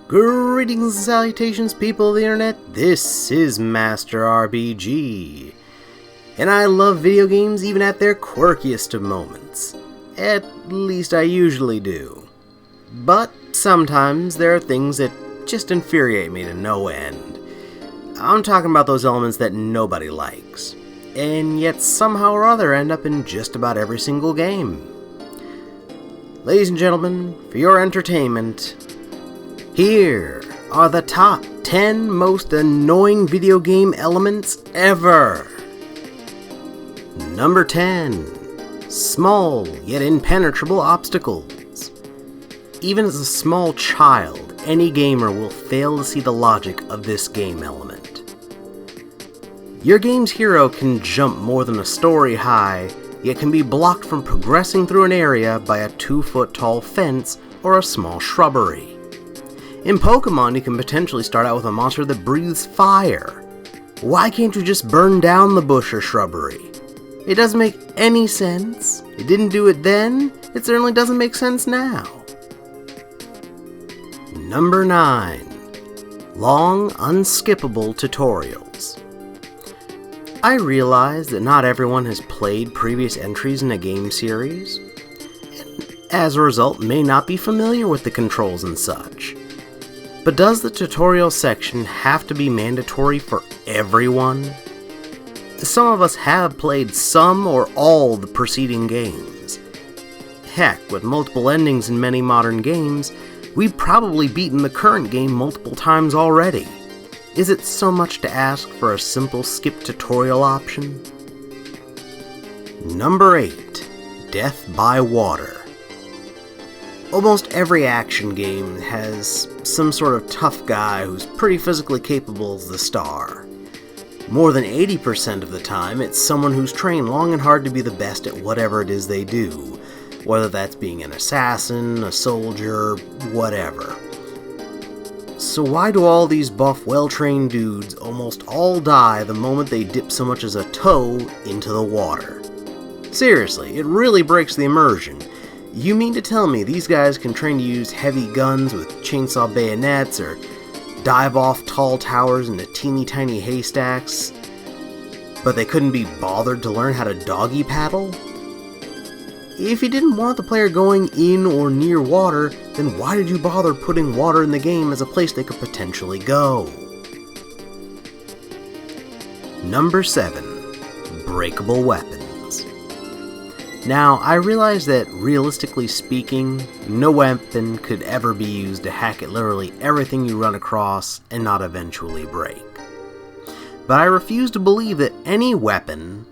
Greetings and salutations, people of the internet. This is Master RBG, and I love video games even at their quirkiest of moments. At least I usually do. But sometimes there are things that just infuriate me to no end. I'm talking about those elements that nobody likes, and yet somehow or other end up in just about every single game. Ladies and gentlemen, for your entertainment, here are the top 10 most annoying video game elements ever. Number 10. Small yet impenetrable obstacles. Even as a small child, any gamer will fail to see the logic of this game element. Your game's hero can jump more than a story high, yet can be blocked from progressing through an area by a 2-foot tall fence or a small shrubbery. In Pokemon, you can potentially start out with a monster that breathes fire. Why can't you just burn down the bush or shrubbery? It doesn't make any sense. It didn't do it then. It certainly doesn't make sense now. Number 9. Long, unskippable tutorials. I realize that not everyone has played previous entries in a game series, and as a result may not be familiar with the controls and such. But does the tutorial section have to be mandatory for everyone? Some of us have played some or all the preceding games. Heck, with multiple endings in many modern games, we've probably beaten the current game multiple times already. Is it so much to ask for a simple skip tutorial option? Number 8. Death by water. Almost every action game has some sort of tough guy who's pretty physically capable as the star. More than 80% of the time, it's someone who's trained long and hard to be the best at whatever it is they do, whether that's being an assassin, a soldier, whatever. So why do all these buff, well-trained dudes almost all die the moment they dip so much as a toe into the water? Seriously, it really breaks the immersion. You mean to tell me these guys can train to use heavy guns with chainsaw bayonets or dive off tall towers into teeny tiny haystacks, but they couldn't be bothered to learn how to doggy paddle? If you didn't want the player going in or near water, then why did you bother putting water in the game as a place they could potentially go? Number 7. Breakable weapons. Now, I realize that, realistically speaking, no weapon could ever be used to hack at literally everything you run across and not eventually break. But I refuse to believe that any weapon,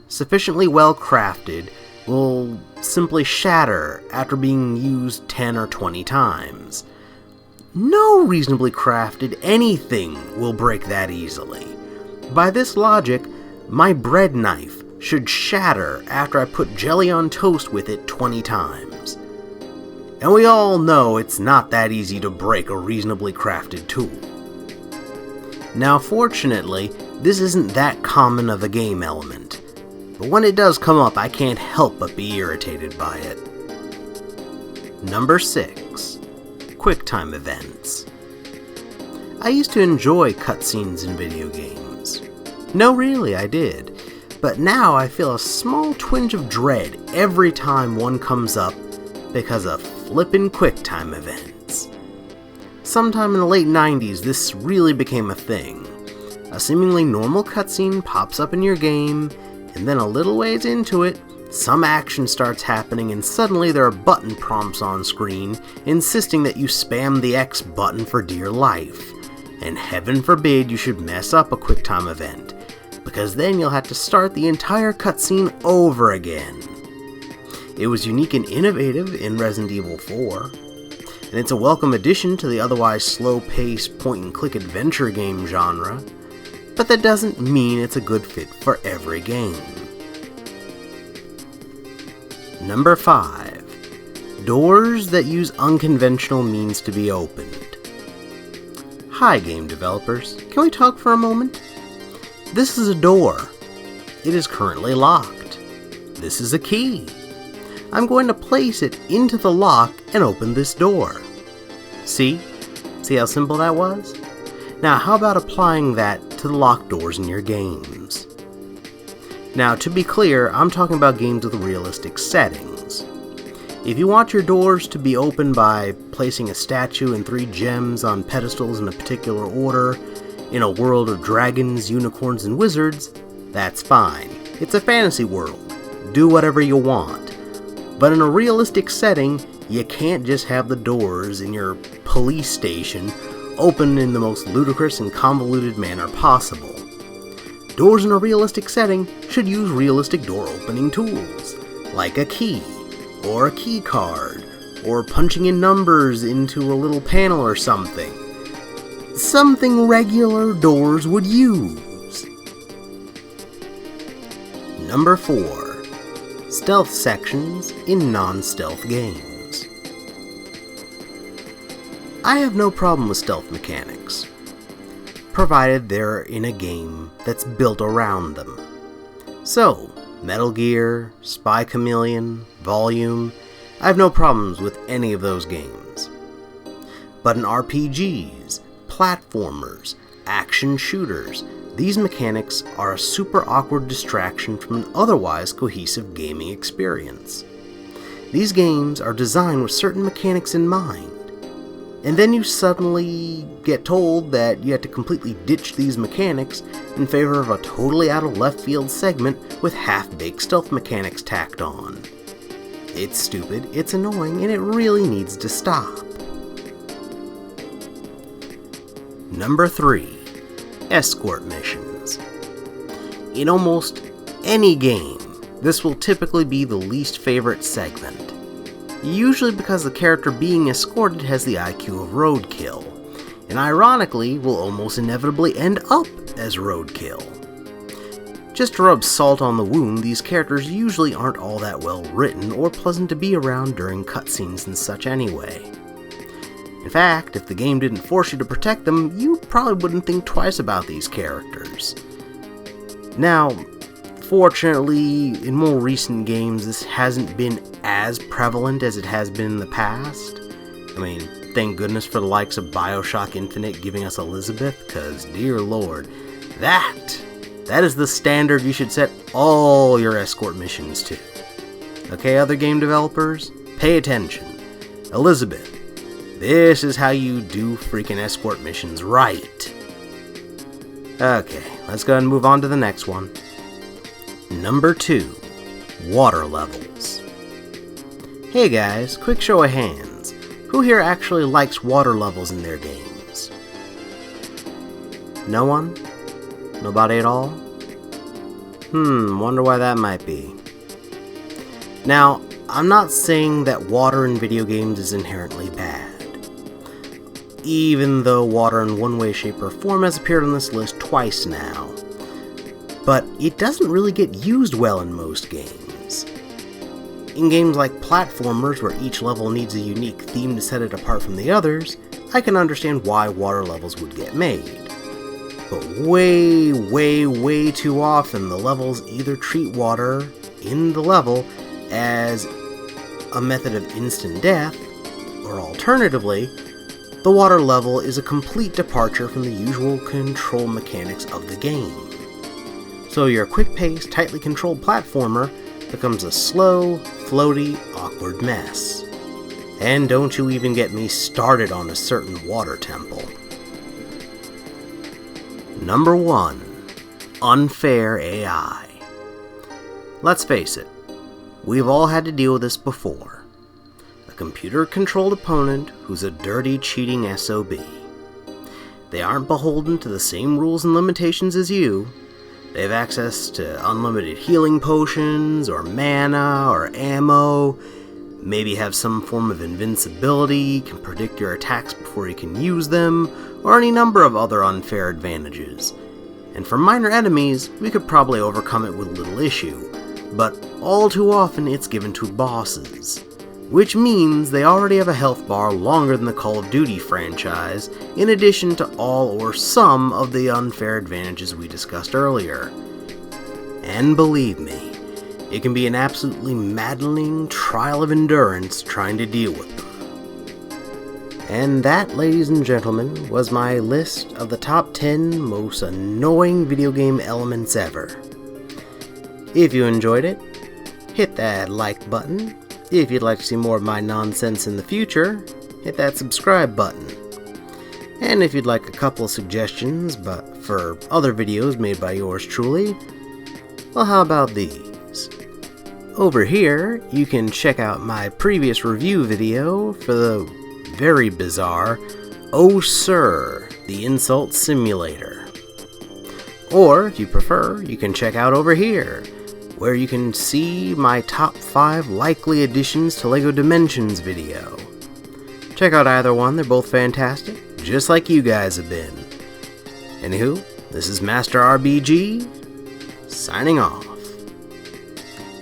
sufficiently well crafted, will simply shatter after being used 10 or 20 times. No reasonably crafted anything will break that easily. By this logic, my bread knife should shatter after I put jelly on toast with it 20 times. And we all know it's not that easy to break a reasonably crafted tool. Now fortunately, this isn't that common of a game element, but when it does come up I can't help but be irritated by it. Number 6. Quicktime events. I used to enjoy cutscenes in video games. No, really, I did. But now I feel a small twinge of dread every time one comes up because of flippin' Quicktime events. Sometime in the late 90s, this really became a thing. A seemingly normal cutscene pops up in your game, and then a little ways into it, some action starts happening and suddenly there are button prompts on screen insisting that you spam the X button for dear life. And heaven forbid you should mess up a Quicktime event, because then you'll have to start the entire cutscene over again. It was unique and innovative in Resident Evil 4, and it's a welcome addition to the otherwise slow-paced point-and-click adventure game genre, but that doesn't mean it's a good fit for every game. Number 5. Doors that use unconventional means to be opened. Hi, game developers. Can we talk for a moment? This is a door. It is currently locked. This is a key. I'm going to place it into the lock and open this door. See? See how simple that was? Now, how about applying that to the locked doors in your games? Now, to be clear, I'm talking about games with realistic settings. If you want your doors to be opened by placing a statue and 3 gems on pedestals in a particular order, in a world of dragons, unicorns, and wizards, that's fine. It's a fantasy world. Do whatever you want. But in a realistic setting, you can't just have the doors in your police station open in the most ludicrous and convoluted manner possible. Doors in a realistic setting should use realistic door opening tools, like a key, or a key card, or punching in numbers into a little panel or something. Something regular doors would use. Number 4. Stealth sections in non-stealth games. I have no problem with stealth mechanics, provided they're in a game that's built around them. So, Metal Gear, Spy Chameleon, Volume, I have no problems with any of those games. But in RPGs, platformers, action shooters, these mechanics are a super awkward distraction from an otherwise cohesive gaming experience. These games are designed with certain mechanics in mind, and then you suddenly get told that you have to completely ditch these mechanics in favor of a totally out of left field segment with half-baked stealth mechanics tacked on. It's stupid, it's annoying, and it really needs to stop. Number 3. Escort missions. In almost any game, this will typically be the least favorite segment. Usually because the character being escorted has the IQ of roadkill, and ironically will almost inevitably end up as roadkill. Just to rub salt on the wound, these characters usually aren't all that well written or pleasant to be around during cutscenes and such anyway. In fact, if the game didn't force you to protect them, you probably wouldn't think twice about these characters. Now, fortunately, in more recent games, this hasn't been as prevalent as it has been in the past. I mean, thank goodness for the likes of BioShock Infinite giving us Elizabeth, because dear lord, that is the standard you should set all your escort missions to. Okay, other game developers, pay attention. Elizabeth, this is how you do freaking escort missions right. Okay, let's go ahead and move on to the next one. Number 2. Water levels. Hey guys, quick show of hands. Who here actually likes water levels in their games? No one? Nobody at all? Wonder why that might be. Now, I'm not saying that water in video games is inherently bad, even though water in one way, shape, or form has appeared on this list twice now. But it doesn't really get used well in most games. In games like platformers, where each level needs a unique theme to set it apart from the others, I can understand why water levels would get made. But way too often, the levels either treat water in the level as a method of instant death, or alternatively, the water level is a complete departure from the usual control mechanics of the game. So your quick-paced, tightly controlled platformer becomes a slow, floaty, awkward mess. And don't you even get me started on a certain water temple. Number 1. Unfair AI. Let's face it, we've all had to deal with this before. A computer-controlled opponent who's a dirty, cheating SOB. They aren't beholden to the same rules and limitations as you. They have access to unlimited healing potions, or mana, or ammo, maybe have some form of invincibility, can predict your attacks before you can use them, or any number of other unfair advantages. And for minor enemies, we could probably overcome it with little issue, but all too often it's given to bosses. Which means they already have a health bar longer than the Call of Duty franchise, in addition to all or some of the unfair advantages we discussed earlier. And believe me, it can be an absolutely maddening trial of endurance trying to deal with them. And that, ladies and gentlemen, was my list of the top 10 most annoying video game elements ever. If you enjoyed it, hit that like button. If you'd like to see more of my nonsense in the future, hit that subscribe button. And if you'd like a couple of suggestions but for other videos made by yours truly, well, how about these? Over here, you can check out my previous review video for the very bizarre Oh Sir, the Insult Simulator. Or, if you prefer, you can check out over here, where you can see my top 5 likely additions to LEGO Dimensions video. Check out either one, they're both fantastic, just like you guys have been. Anywho, this is Master RBG, signing off.